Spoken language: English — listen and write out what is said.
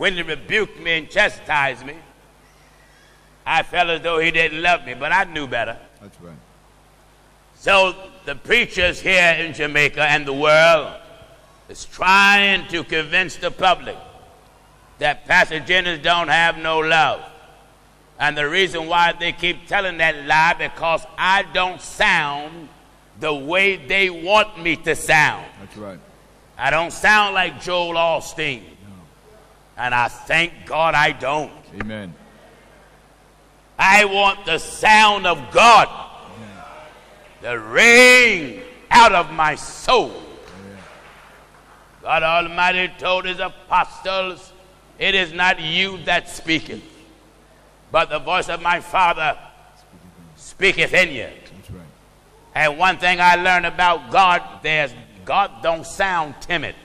when he rebuked me and chastised me, I felt as though he didn't love me, but I knew better. That's right. So the preachers here in Jamaica and the world is trying to convince the public that Pastor Jennings don't have no love. And the reason why they keep telling that lie, because I don't sound the way they want me to sound. That's right. I don't sound like Joel Osteen. No. And I thank God I don't. Amen. I want the sound of God. Amen. The ring out of my soul. Amen. God Almighty told his apostles, it is not you that speaketh, but the voice of my Father speaketh in you. That's right. And one thing I learned about God, God don't sound timid.